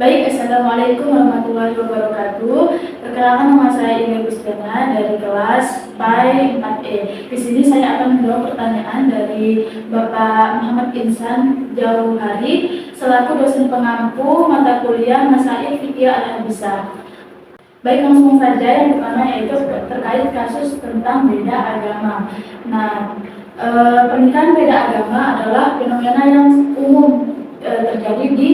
Baik, Assalamualaikum warahmatullahi wabarakatuh. Perkenalkan, nama saya Inge Gustiana dari kelas PAI 4E. Di sini saya akan menjawab pertanyaan dari Bapak Muhammad Insan Jauhari selaku dosen pengampu mata kuliah Masail Fikih Al-Habisah. Baik, langsung saja. Yang pertama yaitu terkait kasus tentang beda agama. Nah, pernikahan beda agama adalah fenomena yang umum terjadi di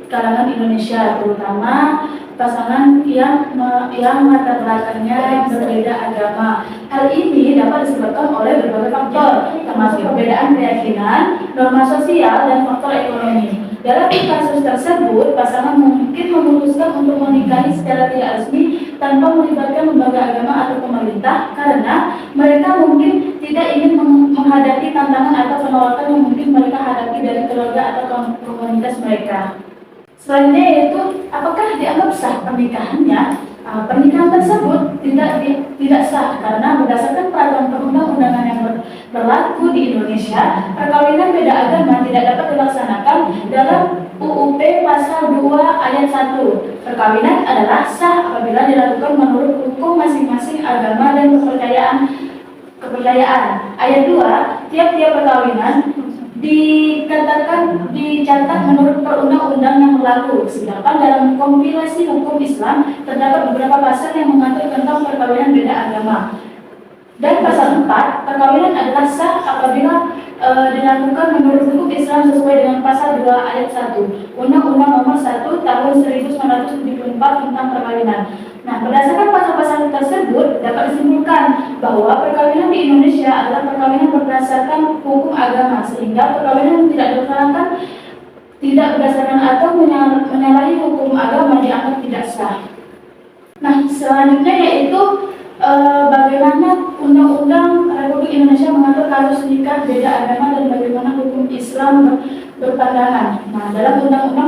kalangan Indonesia, terutama pasangan yang latar belakangnya berbeda agama. Hal ini dapat disebabkan oleh berbagai faktor, termasuk perbedaan keyakinan, norma sosial, dan faktor ekonomi. Dalam kasus tersebut, pasangan mungkin memutuskan untuk menikahi secara tidak resmi tanpa melibatkan lembaga agama atau pemerintah karena mereka mungkin tidak ingin menghadapi tantangan atau penolakan yang mungkin mereka hadapi dari keluarga atau komunitas mereka. Selanjutnya yaitu apakah dianggap sah pernikahannya? Pernikahan tersebut tidak sah karena berdasarkan peraturan perundang-undangan yang berlaku di Indonesia, perkawinan beda agama tidak dapat dilaksanakan dalam UUP pasal 2 ayat 1. Perkawinan adalah sah apabila dilakukan menurut hukum masing-masing agama dan kepercayaan. Ayat 2, tiap-tiap perkawinan dicatat menurut perundang-undang yang berlaku. Sedangkan dalam kompilasi hukum Islam terdapat beberapa pasal yang mengatur tentang perkawinan beda agama. Dan pasal 4, perkawinan adalah sah apabila dilakukan menurut hukum Islam sesuai dengan pasal 2 ayat 1 Undang-Undang Nomor 1 Tahun 1974 tentang perkawinan. Nah, berdasarkan pasal-pasal tersebut dapat disimpulkan bahwa perkawinan di Indonesia adalah perkawinan berdasarkan hukum agama, sehingga perkawinan tidak dilaksanakan tidak berdasarkan atau menyalahi hukum agama dianggap tidak sah. Nah, selanjutnya yaitu bagaimana Undang-Undang Republik Indonesia mengatur kasus nikah beda agama dan bagaimana hukum Islam berpandangan. Nah, dalam Undang-Undang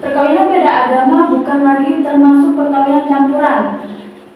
perkawinan beda agama bukan lagi termasuk perkawinan campuran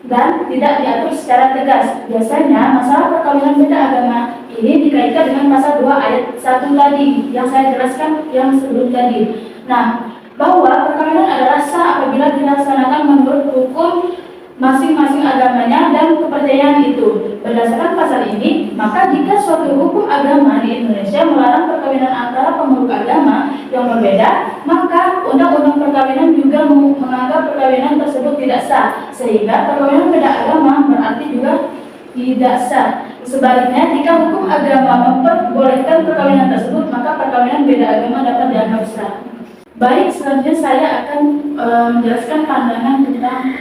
dan tidak diatur secara tegas. Biasanya masalah perkawinan beda agama ini dikaitkan dengan pasal 2 ayat 1 tadi yang saya jelaskan yang sebelum tadi. Nah, bahwa perkawinan adalah sah apabila dilaksanakan menurut hukum masing-masing agamanya dan kepercayaan itu. Berdasarkan pasal ini, maka jika suatu hukum agama di Indonesia melarang perkawinan antara pemeluk agama yang berbeda, maka undang-undang perkawinan juga menganggap perkawinan tersebut tidak sah, sehingga perkawinan beda agama berarti juga tidak sah. Sebaliknya, jika hukum agama memperbolehkan perkawinan tersebut, maka perkawinan beda agama dapat dianggap sah. Baik, selanjutnya saya akan menjelaskan pandangan tentang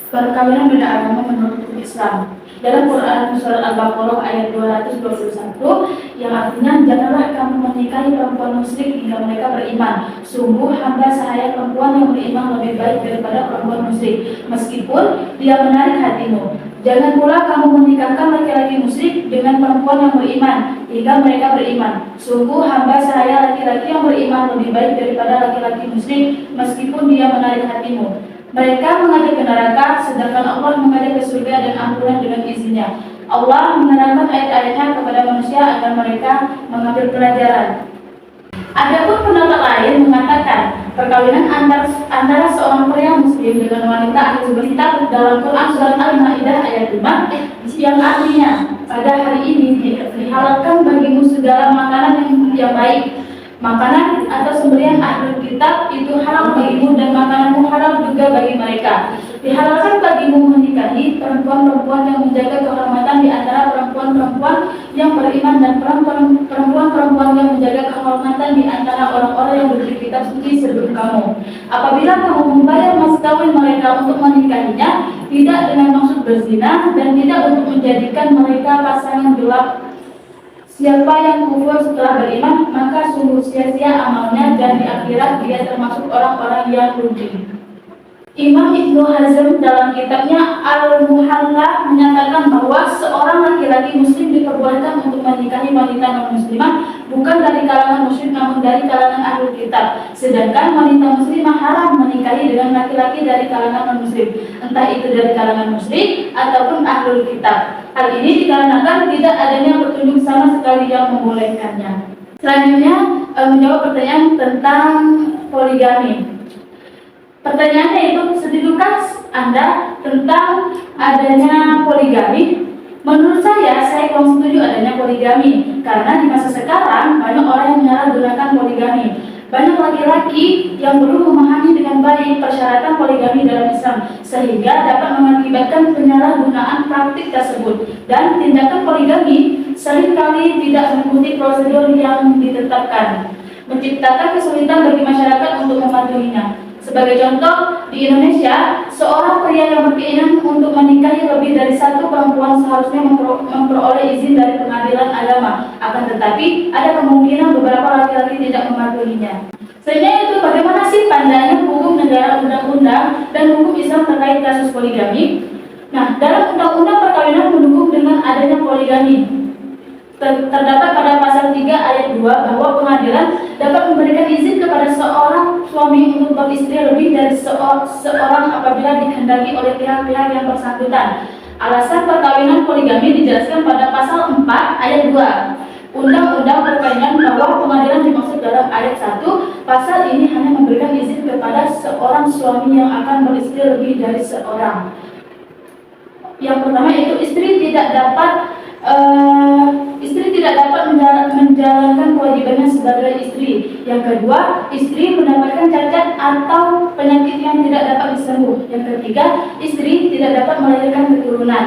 perkawinan beda agama menurut Islam. Dalam Quran surat Al-Baqarah ayat 221 yang artinya, janganlah kamu menikahi perempuan musyrik hingga mereka beriman. Sungguh hamba sahaya perempuan yang beriman lebih baik daripada perempuan musyrik, meskipun dia menarik hatimu. Jangan pula kamu menikahkan laki-laki musyrik dengan perempuan yang beriman hingga mereka beriman. Sungguh hamba sahaya laki-laki yang beriman lebih baik daripada laki-laki musyrik, meskipun dia menarik hatimu. Mereka mengajak ke neraka, sedangkan Allah mengajak ke surga dan ampunan dengan izinnya. Allah menerangkan ayat-ayatnya kepada manusia agar mereka mengambil pelajaran. Adapun pendapat lain mengatakan perkawinan antara seorang pria muslim dengan wanita ahli kitab dalam Quran surat Al-Maidah ayat 5 yang artinya, pada hari ini dihalalkan bagimu segala makanan yang baik. Makanan atau sembelihan ahli kitab itu halal bagimu dan makananmu halal juga bagi mereka. Dihalalkan bagimu menikahi perempuan-perempuan yang menjaga kehormatan di antara perempuan-perempuan yang beriman dan perempuan-perempuan yang menjaga kehormatan di antara orang-orang yang diberi kitab suci sebelum kamu. Apabila kamu membayar mas kawin mereka untuk menikahinya, tidak dengan maksud berzina dan tidak untuk menjadikan mereka pasangan gelap. Siapa yang kufur setelah beriman, maka sungguh sia-sia amalnya dan di akhirat dia termasuk orang-orang yang rugi. Imam Ibnu Hazm dalam kitabnya Al-Muhalla menyatakan bahwa seorang laki-laki muslim diperbolehkan untuk menikahi wanita non-muslimah bukan dari kalangan muslim namun dari kalangan ahli kitab. Sedangkan wanita muslimah haram menikahi dengan laki-laki dari kalangan non-muslim, entah itu dari kalangan muslim ataupun ahli kitab. Hal ini dikarenakan tidak adanya petunjuk sama sekali yang membolehkannya. Selanjutnya menjawab pertanyaan tentang poligami. Pertanyaannya itu, setidukah Anda tentang adanya poligami? Menurut saya kurang setuju adanya poligami, karena di masa sekarang banyak orang yang menyalahgunakan poligami. Banyak laki-laki yang belum memahami dengan baik persyaratan poligami dalam Islam, sehingga dapat mengakibatkan penyalahgunaan praktik tersebut. Dan tindakan poligami seringkali tidak mengikuti prosedur yang ditetapkan, menciptakan kesulitan bagi masyarakat untuk mematuhinya. Sebagai contoh, di Indonesia, seorang pria yang berkeinginan untuk menikahi lebih dari satu perempuan seharusnya memperoleh izin dari pengadilan agama. Akan tetapi, ada kemungkinan beberapa laki-laki tidak mematuhinya. Sehingga itu, bagaimana sih pandangan hukum negara, undang-undang, dan hukum Islam terkait kasus poligami? Nah, dalam undang-undang perkawinan mendukung dengan adanya poligami. Terdapat pada pasal 3 ayat 2 bahwa pengadilan dapat memberikan izin kepada seorang suami untuk beristri lebih dari seorang apabila dikehendaki oleh pihak-pihak yang bersangkutan. Alasan perkawinan poligami dijelaskan pada pasal 4 ayat 2 Undang-Undang Perkawinan bahwa pengadilan dimaksud dalam ayat 1. Pasal ini hanya memberikan izin kepada seorang suami yang akan beristri lebih dari seorang. Yang pertama itu istri tidak dapat menjalankan kewajibannya sebagai istri. Yang kedua, istri mendapatkan cacat atau penyakit yang tidak dapat disembuh. Yang ketiga, istri tidak dapat melahirkan keturunan.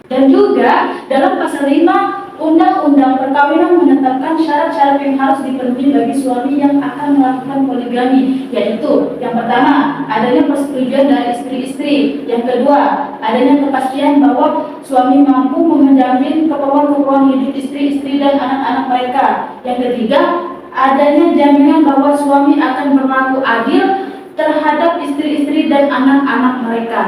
Dan juga dalam pasal 5 Undang-Undang Perkawinan menetapkan syarat-syarat yang harus dipenuhi bagi suami yang akan melakukan poligami, yaitu yang pertama, adanya persetujuan dari istri-istri. Yang kedua, adanya kepastian bahwa suami mampu menjamin keperluan hidup istri-istri dan anak-anak mereka. Yang ketiga, adanya jaminan bahwa suami akan berlaku adil terhadap istri-istri dan anak-anak mereka.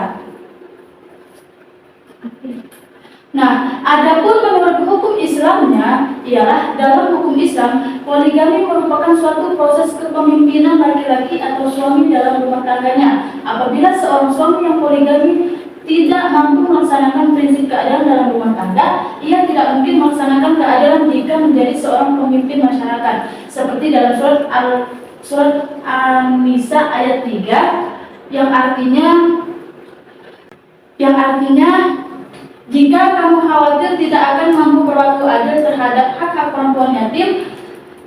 Nah, adapun menurut hukum Islamnya ialah dalam hukum Islam, poligami merupakan suatu proses kepemimpinan laki-laki atau suami dalam rumah tangganya. Apabila seorang suami yang poligami tidak mampu melaksanakan prinsip keadilan dalam rumah tangga, ia tidak mungkin melaksanakan keadilan jika menjadi seorang pemimpin masyarakat. Seperti dalam surat An-Nisa ayat 3 yang artinya jika kamu khawatir tidak akan mampu berlaku adil terhadap hak-hak perempuan yatim,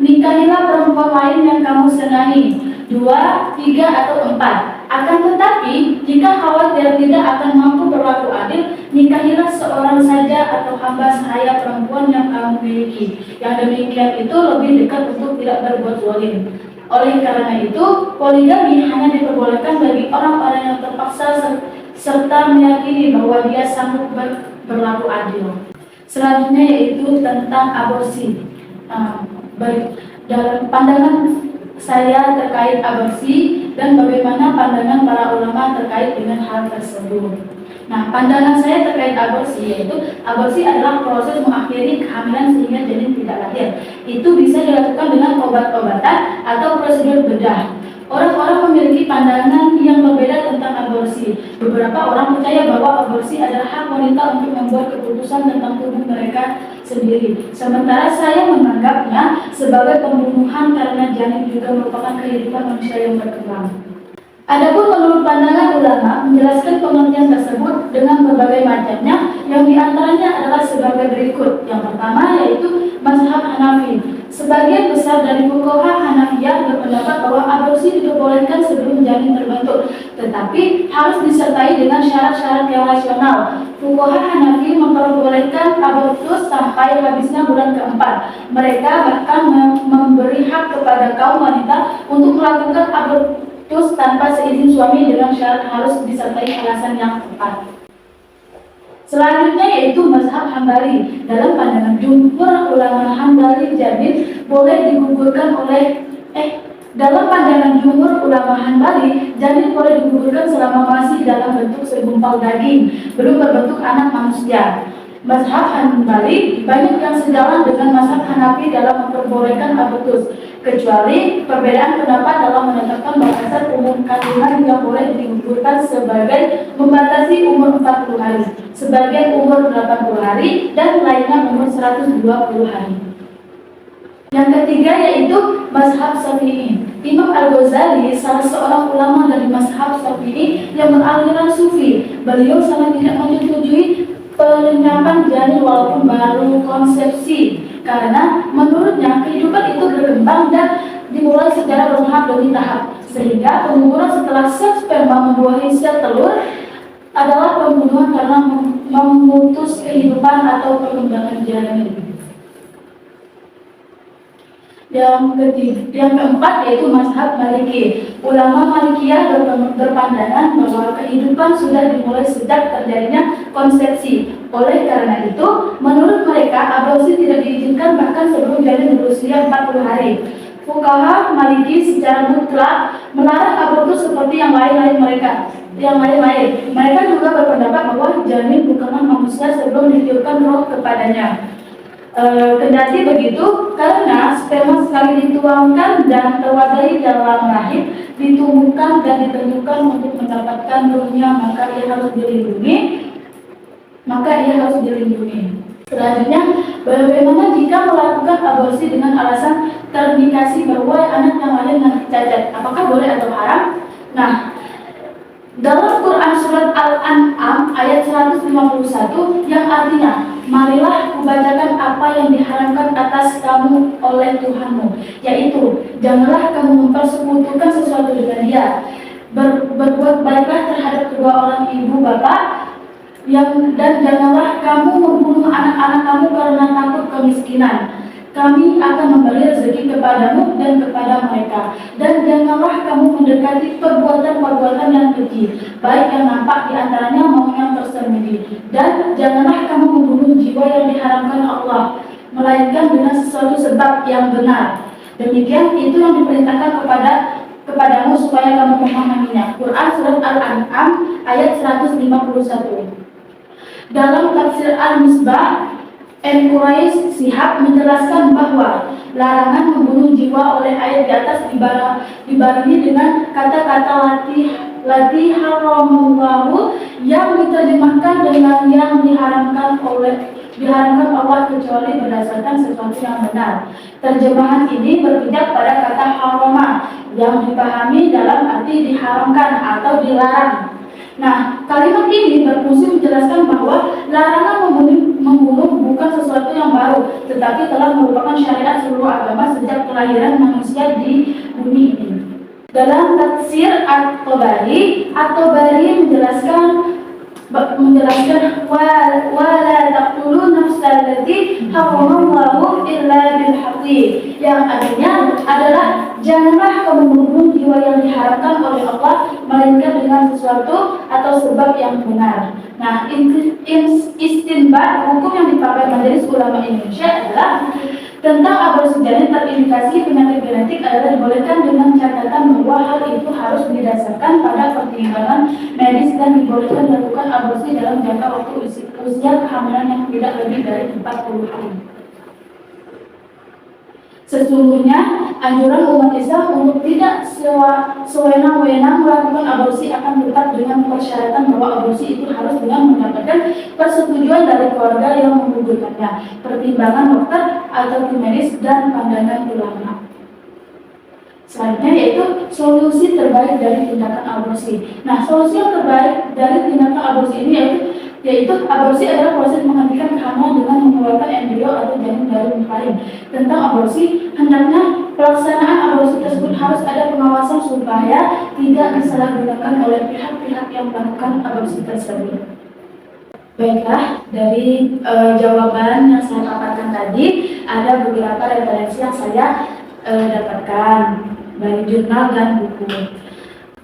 nikahilah perempuan lain yang kamu senangi, 2, 3, atau 4. Akan tetapi, jika khawatir tidak akan mampu berlaku adil, nikahilah seorang saja atau hamba sahaya perempuan yang kamu miliki. Yang demikian itu lebih dekat untuk tidak berbuat zalim. Oleh karena itu, poligami hanya diperbolehkan bagi orang-orang yang terpaksa serta meyakini bahwa dia sanggup berlaku adil. Selanjutnya yaitu tentang aborsi. Dalam pandangan saya terkait aborsi dan bagaimana pandangan para ulama terkait dengan hal tersebut. Nah, pandangan saya terkait aborsi yaitu aborsi adalah proses mengakhiri kehamilan sehingga janin tidak lahir. Itu bisa dilakukan dengan obat-obatan atau prosedur bedah. Orang-orang memiliki pandangan yang berbeda tentang aborsi. Beberapa orang percaya bahwa aborsi adalah hak wanita untuk membuat keputusan tentang tubuh mereka sendiri. Sementara saya menganggapnya sebagai pembunuhan karena janin juga merupakan kehidupan manusia yang berkembang. Adapun menurut pandangan ulama menjelaskan pengertian tersebut dengan berbagai macamnya, yang diantaranya adalah sebagai berikut. Yang pertama yaitu mazhab Hanafi. Sebagian besar dari fuqaha Hanafiyah berpendapat bahwa aborsi diperbolehkan sebelum janin terbentuk, tetapi harus disertai dengan syarat-syarat yang rasional. Fuqaha Hanafi memperbolehkan abortus sampai habisnya bulan keempat. Mereka bahkan memberi hak kepada kaum wanita untuk melakukan abortus tanpa seizin suami dengan syarat harus disertai alasan yang tepat. Selanjutnya yaitu mazhab Hambali. Dalam pandangan jumhur ulama Hambali, janin boleh digugurkan dalam pandangan jumhur ulama Hambali, janin boleh digugurkan selama masih dalam bentuk segumpal daging, belum berbentuk anak manusia. Mazhab Hambali banyak yang sejalan dengan mazhab Hanafi dalam memperbolehkan abortus, kecuali perbedaan pendapat dalam menetapkan batasan umur kandungan yang boleh digugurkan sebagai membatasi umur 40 hari, sebagian umur 80 hari, dan lainnya umur 120 hari. Yang ketiga yaitu mazhab Syafi'i. Imam Al-Ghazali, salah seorang ulama dari mazhab Syafi'i yang beraliran sufi, beliau sangat tidak menyetujui penyerapan janin walaupun baru konsepsi, karena menurutnya kehidupan itu berkembang dan dimulai secara bertahap demi tahap, sehingga pembunuhan setelah sel sperma membuahi sel telur adalah pembunuhan karena memutus kehidupan atau perkembangan janin. Yang keempat yaitu mazhab Maliki. Ulama Malikiyah berpandangan bahwa kehidupan sudah dimulai sejak terjadinya konsepsi. Oleh karena itu, menurut mereka aborsi tidak diizinkan bahkan sebelum janin berusia 40 hari. Fuqaha Maliki secara mutlak melarang abortus seperti yang lain-lain mereka. Mereka juga berpendapat bahwa janin bukanlah manusia sebelum ditiupkan roh kepadanya. Kendati begitu, karena sperma sekali dituangkan dan terwadahi dalam rahim, ditumbuhkan dan ditentukan untuk mendapatkan ruhnya, maka ia harus dilindungi. Selanjutnya, bagaimana jika melakukan aborsi dengan alasan terindikasi bahwa anak yang lahir nanti cacat? Apakah boleh atau haram? Nah, dalam Quran surat Al-An'am ayat 151 yang artinya, marilah kubacakan apa yang diharamkan atas kamu oleh Tuhanmu, yaitu janganlah kamu mempersekutukan sesuatu dengan dia, berbuat baiklah terhadap kedua orang ibu bapak, dan janganlah kamu membunuh anak-anak kamu karena takut kemiskinan. Kami akan memberi rezeki kepadamu dan kepada mereka. Dan janganlah kamu mendekati perbuatan-perbuatan yang keji, baik yang nampak di antaranya maupun yang tersembunyi. Dan janganlah kamu membunuh jiwa yang diharamkan Allah, melainkan dengan sesuatu sebab yang benar. Demikian itu yang diperintahkan kepadamu supaya kamu memahaminya. Quran surat Al-An'am ayat 151. Dalam tafsir Al-Misbah, Quraisy Shihab menjelaskan bahwa larangan membunuh jiwa oleh ayat di atas dibarengi dengan kata-kata lati haramullahu yang diterjemahkan dengan yang diharamkan Allah kecuali berdasarkan sesuatu yang benar. Terjemahan ini berpijak pada kata harama yang dipahami dalam arti diharamkan atau dilarang. Nah, kalimat ini berfungsi menjelaskan bahwa larangan membunuh bukan sesuatu yang baru, tetapi telah merupakan syariat seluruh agama sejak kelahiran manusia di bumi ini. Dalam tafsir At-Tabari menjelaskan wala taqtulu nafsal lati haramallahu illa bil haqqi, yang artinya adalah janganlah kamu membunuh jiwa yang diharamkan oleh Allah melainkan dengan sesuatu atau sebab yang benar. Nah, istinbat hukum yang dipakai Majelis Ulama Indonesia adalah tentang aborsi janin terindikasi penyakit genetik adalah dibolehkan dengan catatan bahwa hal itu harus didasarkan pada pertimbangan medis dan dibolehkan dilakukan aborsi dalam jangka waktu usia kehamilan yang tidak lebih dari 40 hari. Sesungguhnya, anjuran umat Islam untuk tidak sewenang-wenang melakukan aborsi akan tetap dengan persyaratan bahwa aborsi itu harus dengan mendapatkan persetujuan dari keluarga yang membutuhkannya, pertimbangan dokter atau tim medis, dan pandangan ulama. Selanjutnya yaitu solusi terbaik dari tindakan aborsi. Nah, solusi yang terbaik dari tindakan aborsi ini yaitu aborsi adalah proses menghentikan kehamilan dengan mengeluarkan embrio atau janin dari rahim. Tentang aborsi, hendaknya pelaksanaan aborsi tersebut harus ada pengawasan supaya tidak disalahgunakan oleh pihak-pihak yang melakukan aborsi tersebut. Baiklah, dari jawaban yang saya paparkan tadi, ada beberapa referensi yang saya dapatkan dari jurnal dan buku.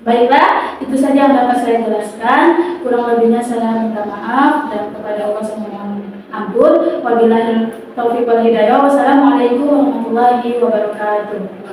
Baiklah, itu saja yang dapat saya jelaskan. Kurang lebihnya saya minta maaf dan kepada Allah saya mohon ampun. Wabillahi taufiq wal hidayah. Wassalamualaikum warahmatullahi wabarakatuh.